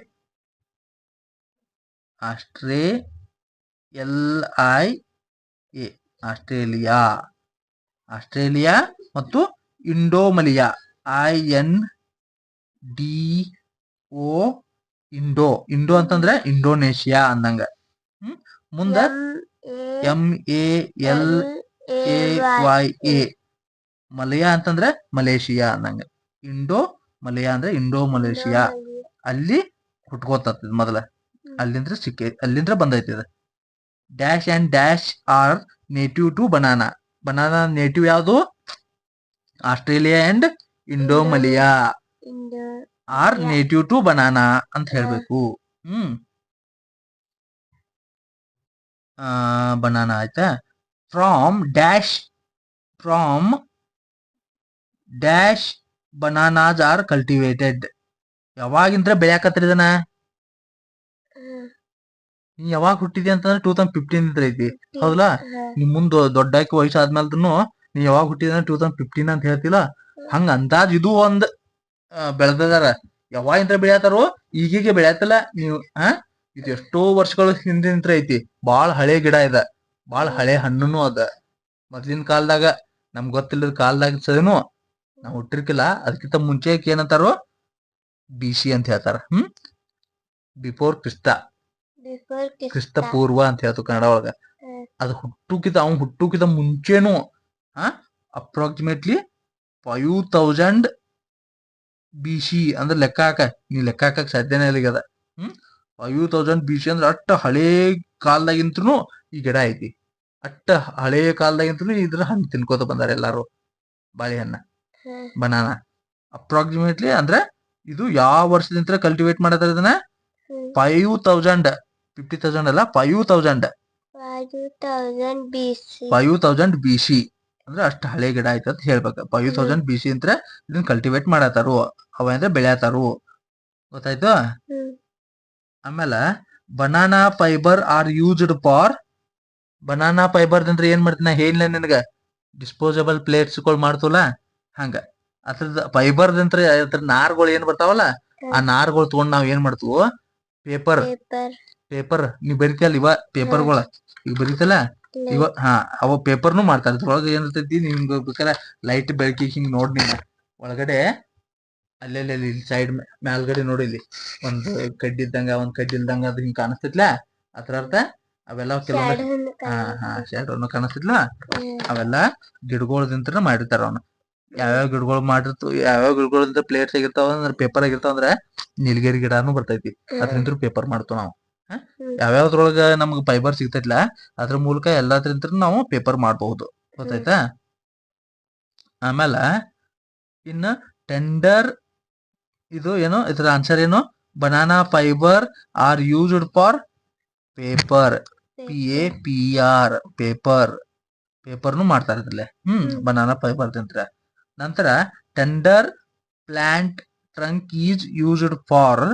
LIA, ಆಸ್ಟ್ರೇಲಿಯಾ. ಆಸ್ಟ್ರೇಲಿಯಾ ಮತ್ತು ಇಂಡೋಮಲಿಯಾ, INDO, ಇಂಡೋ. ಇಂಡೋ ಅಂತಂದ್ರ ಇಂಡೋನೇಷಿಯಾ ಅಂದಂಗ. ಮುಂದ MALAYA, ಮಲಯಾ ಅಂತಂದ್ರ ಮಲೇಷಿಯಾ ಅಂದಂಗ. ಇಂಡೋ ಮಲಯಾ ಅಂದ್ರೆ ಇಂಡೋ ಮಲೇಷಿಯಾ. ಅಲ್ಲಿ ಹುಟ್ಕೋತದ ಮೊದಲ, ಅಲ್ಲಿಂದ್ರ ಬಂದೈತಿ. Dash and dash are native to banana. Banana native ಯಾವುದು, Australia and Indomalaya are native to banana ಅಂತ ಹೇಳ್ಬೇಕು. ಬನಾನಾ ಆಯ್ತಾ. From dash bananas are cultivated. ಯಾವಾಗಿಂದ್ರ ಬೆಳ್ಯಾಕತ್ರಿ ಇದನ್ನ, ನೀ ಯಾವಾಗ ಹುಟ್ಟಿದಿ ಅಂತಂದ್ರೆ 2015 ಐತಿ, ಹೌದಾ. ನಿಮ್ ಮುಂದ್ ದೊಡ್ಡಾಕಿ ವಯಸ್ಸಾದ್ಮೇಲ್ನು ನೀ ಯಾವಾಗ ಹುಟ್ಟಿದ 2015 ಅಂತ ಹೇಳ್ತಿಲ್ಲ. ಹಂಗ ಅಂದಾಜ್ ಇದು ಒಂದ್ ಬೆಳೆದಾರ. ಯಾವಾಗಿಂತ್ರ ಬೆಳ್ಯಾತಾರೋ, ಈಗೀಗೆ ಬೆಳ್ಯಾತಲ್ಲ ನೀವು. ಇದು ಎಷ್ಟೋ ವರ್ಷಗಳ ಹಿಂದಿಂತ್ರ ಐತಿ. ಬಾಳ ಹಳೆ ಗಿಡ ಇದ, ಬಾಳ ಹಳೆ ಹಣ್ಣುನು ಅದ. ಮೊದ್ಲಿನ ಕಾಲದಾಗ ನಮ್ಗ್ ಗೊತ್ತಿಲ್ಲದ ಕಾಲದಾಗ ಸದನು ನಾವ್ ಹುಟ್ಟಿರ್ಕಿಲ್ಲ. ಅದಕ್ಕಿಂತ ಮುಂಚೆ ಏನಂತಾರೋ BC ಅಂತ ಹೇಳ್ತಾರ. ಬಿಫೋರ್ ಕ್ರಿಸ್ತ ಪೂರ್ವ ಅಂತ ಹೇಳ್ತು ಕನ್ನಡ ಒಳಗ. ಅದು ಹುಟ್ಟುಕಿತ ಮುಂಚೆನು ಅಪ್ರಾಕ್ಸಿಮೇಟ್ಲಿ 5000 BC ಅಂದ್ರೆ ಲೆಕ್ಕ ಹಾಕಕ್ ಸಾಧ್ಯನೇ ಇಲ್ಲ. 5000 BC ಅಂದ್ರೆ ಅಟ್ಟ ಹಳೇ ಕಾಲದಾಗಿಂತನು ಈ ಗಿಡ ಐತಿ. ಅಟ್ಟ ಹಳೇ ಕಾಲದಾಗಿಂತನು ಇದ್ರ ಹಣ್ಣು ತಿನ್ಕೋತ ಬಂದಾರ ಎಲ್ಲಾರು, ಬಾಳೆಹಣ್ಣ, ಬನಾನಾ. ಅಪ್ರಾಕ್ಸಿಮೇಟ್ಲಿ ಅಂದ್ರೆ ಇದು ಯಾವ ವರ್ಷದಿಂದ ಕಲ್ಟಿವೇಟ್ ಮಾಡತಾರ ಇದನ್ನ, 5000 ಅಲ್ಲ, 5000 BC ಅಂದ್ರೆ ಅಷ್ಟು ಹಳೆ ಗಿಡ ಆಯ್ತು ಅಂತ ಹೇಳ್ಬೇಕು. 5000 BC ಅಂತ ಇದನ್ನ ಕಲ್ಟಿವೇಟ್ ಮಾಡತಾರು, ಅವ ಅಂದ್ರೆ ಬೆಳ್ಯಾತಾರು. ಗೊತ್ತಾಯ್ತು. ಆಮೇಲೆ banana fibre are used for, banana fibre ಅಂದ್ರೆ ಏನ್ ಮಾಡ್ತೀನಿ ಹೇಳಿಲ್ಲ ನಿನಗ, ಡಿಸ್ಪೋಸಬಲ್ ಪ್ಲೇಟ್ಸ್ ಗಳು ಮಾಡ್ತವಲ್ಲ ಹಂಗ. ಅದ್ರದ್ ಫೈಬರ್ ಅಂತ ಅದ್ರ ನಾರ್ಗಳು ಏನ್ ಬರ್ತಾವಲ್ಲ, ಆ ನಾರ್ಗಳು ತಗೊಂಡ್ ನಾವ್ ಏನ್ ಮಾಡ್ತೀವೋ, ಪೇಪರ್ ನೀವ್ ಬರಿತಿಯಲ್ಲ ಇವ ಪೇಪರ್ಗಳ, ಈಗ ಬರೀತಲ್ಲ ಇವ, ಅವ ಪೇಪರ್ನು ಮಾಡ್ತಾರ. ಅದ್ರೊಳಗ ಏನಿರ್ತೈತಿ, ನಿಮ್ಗೆ ಬೇಕಾದ್ರೆ ಲೈಟ್ ಬೆಳಕಿ ಹಿಂಗ್ ನೋಡ್ ನೀನ್ ಒಳಗಡೆ, ಅಲ್ಲೆಲ್ಲಿ ಸೈಡ್ ಮ್ಯಾಲ್ಗಡೆ ನೋಡಿ, ಇಲ್ಲಿ ಒಂದ್ ಕಡ್ಡಿ ಇದ್ದಂಗ, ಒಂದ್ ಕಡ್ಡಿ ಇಲ್ದಂಗ ಅದು ಹಿಂಗ್ ಕಾಣಿಸ್ತೈತ್ಲಾ, ಅದ್ರ ಅರ್ಥ ಅವೆಲ್ಲ ಕೆಲವೊಂದು ಶಾಡೋನು ಕಾಣಿಸ್ತಿದ್ಲ, ಅವೆಲ್ಲ ಗಿಡಗಳದಿಂತ್ರ ಮಾಡಿರ್ತಾರ. ಅವನು ಯಾವ್ಯಾವ ಗಿಡಗಳು ಯಾವ್ಯಾವ ಗಿಡಗಳಿಂದ ಪ್ಲೇಟ್ಸ್ ಆಗಿರ್ತಾವ ಅಂದ್ರೆ, ಪೇಪರ್ ಆಗಿರ್ತಾವ ಅಂದ್ರೆ ನೀಲಗಿರಿ ಗಿಡನು ಬರ್ತೈತಿ. ಅದ್ರಿಂದ ಪೇಪರ್ ಮಾಡ್ತೇವ್ ನಾವು. ಯಾವ್ಯಾವ್ದ್ರೊಳಗ ನಮ್ಗ್ ಫೈಬರ್ ಸಿಗ್ತೈತ್ಲಾ ಅದ್ರ ಮೂಲಕ ಎಲ್ಲಾದ್ರಿಂದ ನಾವು ಪೇಪರ್ ಮಾಡಬಹುದು. ಗೊತ್ತಾಯ್ತಾ. ಆಮೇಲೆ ಇನ್ನು ಟೆಂಡರ್, ಇದು ಏನು, ಇದ್ರ ಆನ್ಸರ್ ಏನು, banana fibre are used for paper, PAPR, paper. ಪೇಪರ್ನು ಮಾಡ್ತಾರೆ ಇದ್ರಲ್ಲೇ ಬನಾನಾ ಪೇಪರ್ ತಿಂತಾರೆ. ನಂತರ tender plant trunk is used for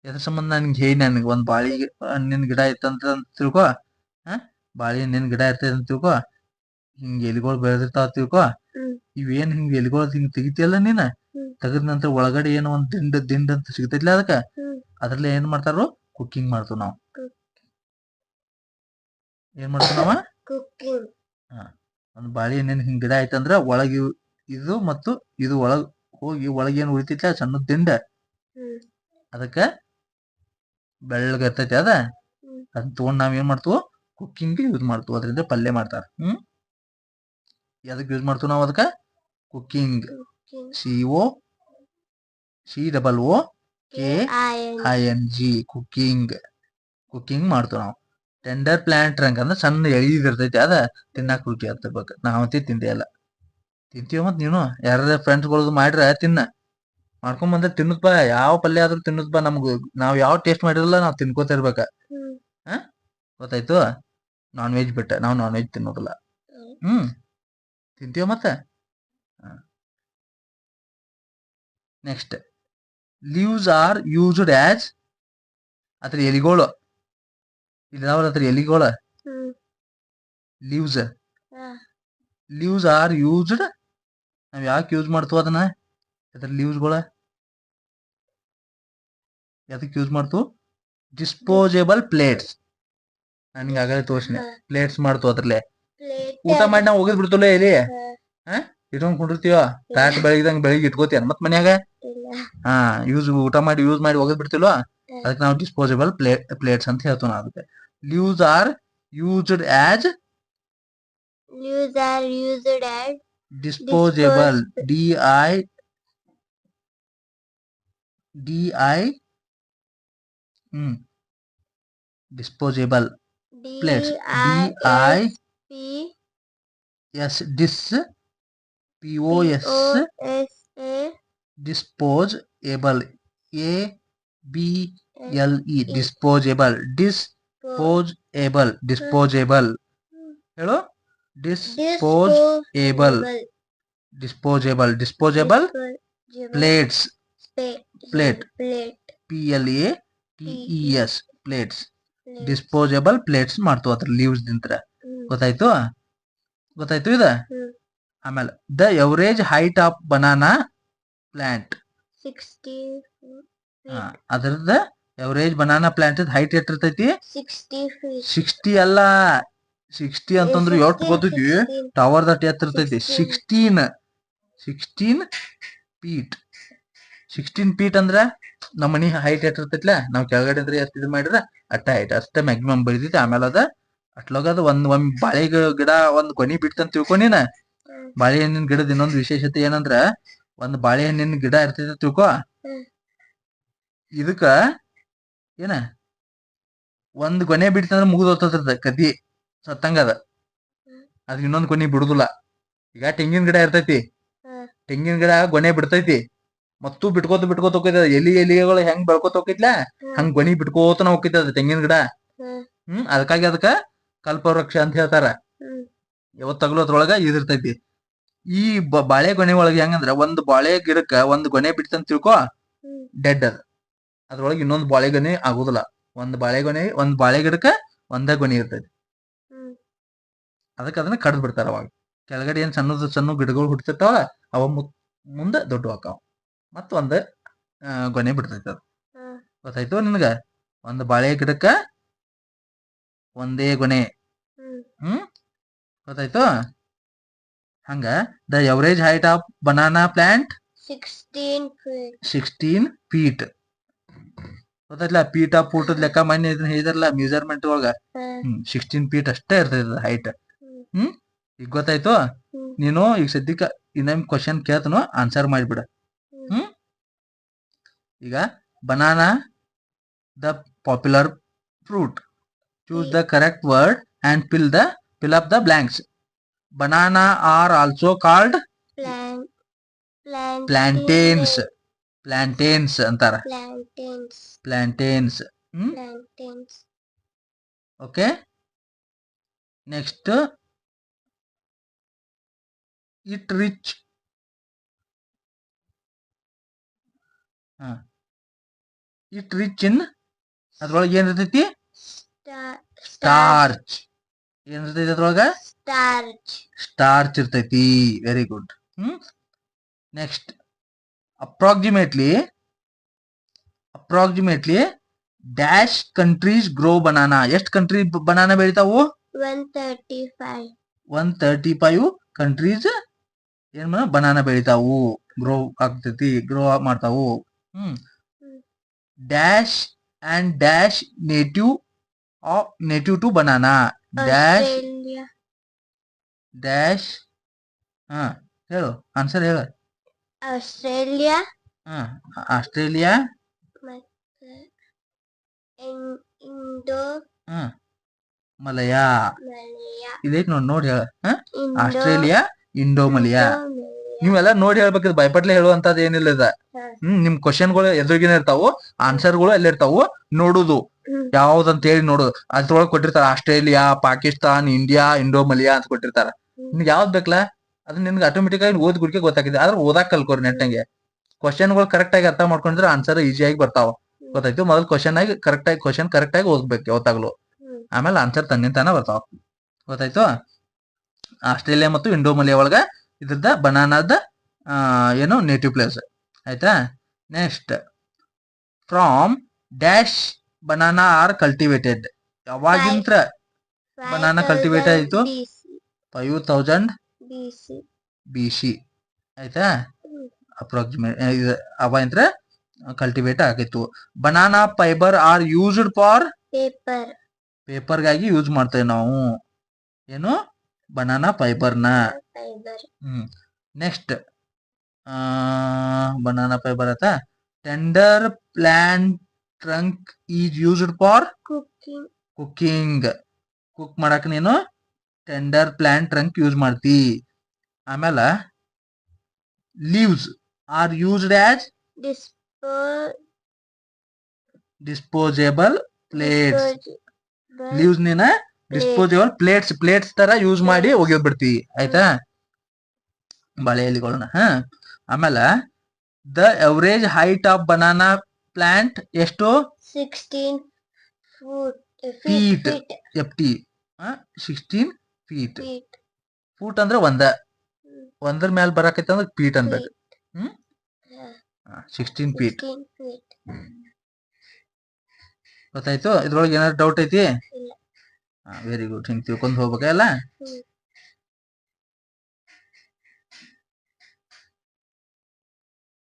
ಎದ್ರ ಸಂಬಂಧ ನನಗೆ ಒಂದ್ ಬಾಳಿ ಹಣ್ಣಿನ ಗಿಡ ಇತ್ತಂತ ತಿಳ್ಕೊ. ಬಾಳಿ ಹಣ್ಣಿನ ಗಿಡ ಇರ್ತೈತೆ ಅಂತ ತಿಳ್ಕೊ. ಹಿಂಗ್ ಎಲಿಗಳು ಬೆಳೆದಿರ್ತಾವ ತಿಳ್ಕೊ. ಇವೇನ್ ಹಿಂಗ್ ಎಲಿಗಳು ಹಿಂಗ್ ತೆಗಿತಿಯಲ್ಲ ನೀನ್, ತೆಗದ ನಂತರ ಒಳಗಡೆ ಏನೋ ಒಂದ್ ದಿಂಡ್ ಅಂತ ಸಿಗ್ತೈತ್ಲ ಅದಕ್ಕ, ಅದ್ರಲ್ಲೇ ಏನ್ ಮಾಡ್ತಾರೋ ಕುಕ್ಕಿಂಗ್ ಮಾಡ್ತೀವಿ ನಾವು. ಏನ್ ಮಾಡ್ತೀವಿ ನಾವ? ಕುಕಿಂಗ್. ಒಂದ್ ಬಾಳಿ ಹಣ್ಣಿನ ಹಿಂಗ್ ಗಿಡ ಆಯ್ತಂದ್ರ ಒಳಗ್ ಇದು ಮತ್ತು ಇದು ಒಳಗ್ ಹೋಗಿ ಒಳಗ್ ಏನ್ ಉಳಿತೈತ್ಲ ಸಣ್ಣ ದಿಂಡ, ಅದಕ್ಕ ಬೆಳ್ಳಗ ಇರ್ತೈತಿ ಅದ, ಅದನ್ನ ತಗೊಂಡ್ ನಾವ್ ಏನ್ ಮಾಡ್ತೀವಿ ಕುಕ್ಕಿಂಗ್ ಯೂಸ್ ಮಾಡ್ತೀವಿ. ಅದರಿಂದ ಪಲ್ಯ ಮಾಡ್ತಾರ. ಎದಕ್ ಯೂಸ್ ಮಾಡ್ತೀವಿ ನಾವ್ ಅದಕ್ಕ? ಕುಕ್ಕಿಂಗ್. COOKING ಕುಕ್ಕಿಂಗ್ ಮಾಡ್ತೀವಿ ನಾವು. ಟೆಂಡರ್ ಪ್ಲಾಂಟ್ ಟ್ರಂಕ್ ಅಂದ್ರೆ ಸಣ್ಣ ಎಳಿದ್ ಇರ್ತೈತಿ, ಅದ ತಿನ್ನಾಕ ರುಚಿ ಆಗ್ತಿರ್ಬೇಕು. ನಾವಂತೂ ತಿಂದೇ ಇಲ್ಲ. ತಿಂತೀವ ಮತ್ ನೀನು ಯಾರ ಫ್ರೆಂಡ್ಸ್ಗಳದು ಮಾಡ್ರ ತಿನ್ನ, ಮಾಡ್ಕೊಂಡ್ ಬಂದ್ರೆ ತಿನ್ನುತ್ಪ. ಯಾವ ಪಲ್ಯ ಆದ್ರೂ ತಿನ್ನುತ್ಪ. ನಾವ್ ಯಾವ ಟೇಸ್ಟ್ ಮಾಡಿರಲ್ಲ ನಾವ್ ತಿನ್ಕೋತ ಇರ್ಬೇಕ. ಗೊತ್ತಾಯ್ತು? ನಾನ್ ವೆಜ್ ಬಿಟ್ಟ ನಾವ್ ನಾನ್ ವೆಜ್ ತಿನ್ನೋದಿಲ್ಲ. ತಿಂತೀವ ಮತ್ತ. Next, leaves are used as, ಅದ್ರ ಎಲಿಗಳು ಇದಾವಲ್ಲ, ಅದ್ರ ಎಲಿಗಳು ಲೀವ್ಸ್ ಆರ್ ಯೂಸ್ಡ್. ನಾವ್ ಯಾಕೆ ಯೂಸ್ ಮಾಡ್ತೀವ ಅದನ್ನ? ಅದ್ರ ಲೀವ್ಸ್ಗಳ ಯಾವ್ದಕ್ ಯೂಸ್ ಮಾಡ್ತು? ಡಿಸ್ಪೋಸೇಬಲ್ ಪ್ಲೇಟ್ಸ್. ನನಗೆ ಆಗಲೇ ತೋರ್ಸಿನಿ. ಪ್ಲೇಟ್ಸ್ ಮಾಡ್ತು ಅದ್ರಲ್ಲೇ. ಊಟ ಮಾಡಿ ನಾವು ಹೋಗಿದ್ ಬಿಡ್ತಲ್ಲ ಎಲ್ಲಿ ಇಟ್ಕೊಂಡ್ ಕುಂಡಿರ್ತೀವ. ತಾಟ್ ಬೆಳಿಗ್ಗೆ ಇಟ್ಕೋತೀಯ ಮತ್ ಮನ್ಯಾಗ? ಊಟ ಮಾಡಿ ಯೂಸ್ ಮಾಡಿ ಹೋಗಿದ್ ಬಿಡ್ತಿಲ್ವ, ಅದಕ್ಕೆ ನಾವು ಡಿಸ್ಪೋಸೇಬಲ್ ಪ್ಲೇಟ್ಸ್ ಅಂತ ಹೇಳ್ತೀವಿ ನಾವು ಅದಕ್ಕೆ. Leaves are used as disposable. Disposable plates. Disposable. Disposable. Disposable ಹೇಳು. Disposable plates. PLATES plates. Disposable plates ಮಾಡ್ತು ಅದ್ರ ಲೀವ್ಸ್ ದಿಂತ್ರ. ಗೊತ್ತಾಯ್ತು ಇದ. ಆಮೇಲೆ the average height of banana plant. 60 ಅದ್ರದ ಎವರೇಜ್ ಬನಾನಾ ಪ್ಲಾಂಟ್ ಹೈಟ್ ಎಷ್ಟಿರ್ತೈತಿ? 60 ಅಲ್ಲ, 60 ಅಂತಂದ್ರೆ ಎಷ್ಟು ಗೊತ್ತೈತಿ? ಟವರ್ ದಟ್ ಎತ್ತಿರ್ತೈತಿ. 16 ಫೀಟ್. 16 ಫೀಟ್ ಅಂದ್ರ ನಮ್ಮ ಮನಿ ಹೈಟ್ ಎಷ್ಟಿರ್ತೈತ್ಲ, ನಾವ್ ಕೆಳಗಡೆ ಅಂದ್ರೆ ಎಷ್ಟು ಇದು ಮಾಡಿದ್ರ ಅಟ್ಟ ಹೈಟ್, ಅಷ್ಟೇ ಮ್ಯಾಕ್ಸಿಮಮ್ ಬೆಳಿತೈತಿ. ಆಮೇಲೆ ಅದ ಅಟ್ಲಾಗದ ಒಂದ್ ಬಾಳೆ ಗಿಡ ಒಂದ್ ಕೊನಿ ಬಿಡ್ತಂತ ತಿಳ್ಕೊಂಡಿನ. ಬಾಳೆಹಣ್ಣಿನ ಗಿಡದ ಇನ್ನೊಂದು ವಿಶೇಷತೆ ಏನಂದ್ರ, ಒಂದ್ ಬಾಳೆಹಣ್ಣಿನ ಗಿಡ ಇರ್ತೈತಿ ತಿಳ್ಕೊ. ಇದಕ್ಕ ಏನ ಒಂದ್ ಕೊನೆ ಬಿಡ್ತಂದ್ರ ಮುಗಿದ್ ಹೋಗ್ತದ ಕತಿ, ಸತ್ತಂಗದ. ಅದ್ ಇನ್ನೊಂದ್ ಕೊನಿ ಬಿಡುದಿಲ್ಲ. ಈಗ ತೆಂಗಿನ ಗಿಡ ಇರ್ತೈತಿ, ತೆಂಗಿನ ಗಿಡ ಗೊನೆ ಬಿಡ್ತೈತಿ, ಮತ್ತು ಬಿಟ್ಕೋತ ಹೋಗ್ತೈತಿ. ಎಲಿಗಳು ಹೆಂಗ್ ಬೆಳ್ಕೋತ ಹೋಗ್ತೈತ್ಲ, ಹಂಗ್ ಗೊನಿ ಬಿಟ್ಕೋತನ ಹೋಗ್ತೈತಿ ಅದ ತೆಂಗಿನ ಗಿಡ. ಅದಕ್ಕಾಗಿ ಅದಕ್ಕ ಕಲ್ಪವೃಕ್ಷ ಅಂತ ಹೇಳ್ತಾರ. ಯಾವತ್ತಾಗ್ಲೂ ಅದ್ರೊಳಗ ಇದಿರ್ತೈತಿ. ಈ ಬಾಳೆ ಗೊನೆ ಒಳಗೆ ಹೆಂಗಂದ್ರ, ಒಂದ್ ಬಾಳೆ ಗಿಡಕ್ಕ ಒಂದ್ ಗೊನೆ ಬಿಡ್ತಂತ ತಿಳ್ಕೊ, ಡೆಡ್ ಅದ. ಅದ್ರೊಳಗೆ ಇನ್ನೊಂದ್ ಬಾಳೆ ಗೊನೆ ಆಗುದಿಲ್ಲ. ಒಂದ್ ಬಾಳೆ ಗಿಡಕ್ಕ ಒಂದ ಗೊನೆ ಇರ್ತೈತಿ. ಅದಕ್ಕೆ ಅದನ್ನ ಕಡ್ದ್ ಬಿಡ್ತಾರ. ಅವಾಗ ಕೆಳಗಡೆ ಏನ್ ಸಣ್ಣ ಗಿಡಗಳು ಹುಡ್ತಿರ್ತಾವ, ಅವ ಮುಂದೆ ದೊಡ್ಡ ಆಕಾವ. ಮತ್ತ ಒಂದ್ ಗೊನೆ ಬಿಡ್ತೈತಿ ಅದು. ಗೊತ್ತಾಯ್ತು ನಿನಗ? ಒಂದ್ ಬಾಳೆ ಗಿಡಕ್ಕ ಒಂದೇ ಗೊನೆ. ಗೊತ್ತಾಯ್ತು? ಹಂಗ the average height of banana plant 16 feet. ಗೊತ್ತಾಯ್ತಲ್ಲ? ಫೀಟ್ ಆಫ್ ಫೂಟದ ಲೆಕ್ಕ ಮನೆ ಹೇಳಿದಾರಲ್ಲ ಮೆಜರ್ಮೆಂಟ್ ಒಳಗ. 16 ಫೀಟ್ ಅಷ್ಟೇ ಇರ್ತೈತಿ ಹೈಟ್. ಈಗ ಗೊತ್ತಾಯ್ತು? ನೀನು ಈಗ ಸದ್ಯಕ್ಕ ಇನ್ನೊಂದ್ ಕ್ವಶನ್ ಕೇಳ್ತನು, ಆನ್ಸರ್ ಮಾಡಿಬಿಡ. ಈಗ banana the popular fruit. Choose the correct word and fill up the blanks. Banana are also called plantains. ಅಂತಾರ. Plantains. Okay. Next, it rich it rich in ಅದ್ರೊಳಗೆ ಏನಿರ್ತೈತಿ ಸ್ಟಾರ್ಚ್ ಏನಿರ್ತೈತಿ ಅದ್ರೊಳಗ ಸ್ಟಾರ್ಚ್ ಸ್ಟಾರ್ಚ್ ಇರ್ತೈತಿ very good next approximately dash countries grow banana ಎಷ್ಟು country banana ಬೆಳಿತಾವು 135 135 countries ಏನ್ banana ಬೆಳಿತಾವು ಗ್ರೋ ಆಗ್ತೈತಿ ಗ್ರೋ ಮಾಡ್ತಾವು dash and dash native to banana dash Australia dash ಹಾ ಹೇಳು ಆನ್ಸರ್ ಹೇಳು ಆಸ್ಟ್ರೇಲಿಯಾ ಆಸ್ಟ್ರೇಲಿಯಾ ಮತ್ತೆ ಇಂಡೋ ಮಲಯ ಮಲಯ ಇದೈತಿ ನೋಡಿ ಹೇಳ Indo Australia Indo Malaya Malaya ನೀವೆಲ್ಲ ನೋಡಿ ಹೇಳ್ಬೇಕಿದ್ ಭಯಪಟ್ಲೆ ಹೇಳುವಂತದ್ ಏನಿಲ್ಲ ಇದ ನಿಮ್ ಕ್ವಶನ್ಗಳು ಎದುರಿಗಿನ ಇರ್ತಾವು ಆನ್ಸರ್ಗಳು ಅಲ್ಲಿ ಇರ್ತಾವು ನೋಡುದು ಯಾವ್ದಂತ ಹೇಳಿ ನೋಡುದು ಅದ್ರೊಳಗೆ ಕೊಟ್ಟಿರ್ತಾರ Australia Pakistan India Indo Malaya ಅಂತ ಕೊಟ್ಟಿರ್ತಾರ ನಿನ್ಗೆ ಯಾವ್ದ್ ಬೇಕಲ್ಲ ಅದು ನಿನ್ಗೆ ಆಟೋಮೆಟಿಕ್ ಆಗಿ ಓದ್ ಗುಡ್ಕೆ ಗೊತ್ತಾಗಿದೆ ಆದ್ರೆ ಓದಾಕ್ ಕಲ್ಕೋರಿ ನೆಟ್ಟಂಗೆ ಕ್ವಶನ್ಗಳು ಕರೆಕ್ಟ್ ಆಗಿ ಅರ್ಥ ಮಾಡ್ಕೊಂಡ್ರೆ ಆನ್ಸರ್ ಈಸಿಯಾಗಿ ಬರ್ತಾವ ಗೊತ್ತಾಯ್ತು ಮೊದಲು ಕ್ವಶನ್ ಕರೆಕ್ಟ್ ಆಗಿ ಓದ್ಬೇಕು ಯಾವತ್ತಾಗ್ಲು ಆಮೇಲೆ ಆನ್ಸರ್ ತನ್ನಿಂತಾನ ಬರ್ತಾವ ಗೊತ್ತಾಯ್ತು ಆಸ್ಟ್ರೇಲಿಯಾ ಮತ್ತು ಇಂಡೋ ಮಲಿಯಾ ಒಳಗ ಇದ್ರದ್ದ ಬನಾನಾದ ಏನು ನೇಟಿವ್ ಪ್ಲೇಸ್ ಆಯ್ತಾ next from dash banana are cultivated ಯಾವಾಗಿಂತ್ರ ಬನಾನಾ ಕಲ್ಟಿವೇಟ್ ಆಯ್ತು 5000 BC ಆಯ್ತಾ ಅಪ್ರಾಕ್ಸಿಮೇಟ್ ಅವಾಗಿಂತ್ರ ಕಲ್ಟಿವೇಟ್ ಆಗಿತ್ತು banana fibre are used for ಪೇಪರ್ಗಾಗಿ ಯೂಸ್ ಮಾಡ್ತೇವೆ ನಾವು ಏನು ಬನಾನಾ ಫೈಬರ್ನ ನೆಕ್ಸ್ಟ್ ಬನಾನಾ ಫೈಬರ್ ಆತ tender plant trunk is used for cooking cook ಮಾಡಕ್ ನೀನು ಟೆಂಡರ್ ಪ್ಲಾಂಟ್ ಟ್ರಂಕ್ ಯೂಸ್ ಮಾಡ್ತಿ ಆಮೇಲೆ leaves are used as disposable plates leaves ನೀನ ಡಿಸ್ಪೋಸೇಬಲ್ ಪ್ಲೇಟ್ಸ್ ತರ ಯೂಸ್ ಮಾಡಿ ಒಗೆದ್ ಬಿಡ್ತಿ ಆಯ್ತಾ ಬಾಳೆ ಎಲೆಗಳನ್ನ ಆಮೇಲೆ the average height of banana plant ಎಷ್ಟು 16 ಫೀಟ್ FT 16 ಫೀಟ್ ಫೂಟ್ ಅಂದ್ರೆ ಒಂದ್ರ ಮೇಲೆ ಬರಾಕೈತೆ ಅಂದ್ರೆ ಫೀಟ್ ಅನ್ಬೇಕು 16 ಫೀಟ್ ಗೊತ್ತಾಯ್ತು ಇದ್ರೊಳಗೆ ಏನಾದ್ರು ಡೌಟ್ ಐತಿ ವೆರಿ ಗುಡ್ ಹಿಂಗ್ ತಿಳ್ಕೊಂಡ್ ಹೋಗ್ಬೇಕಲ್ಲ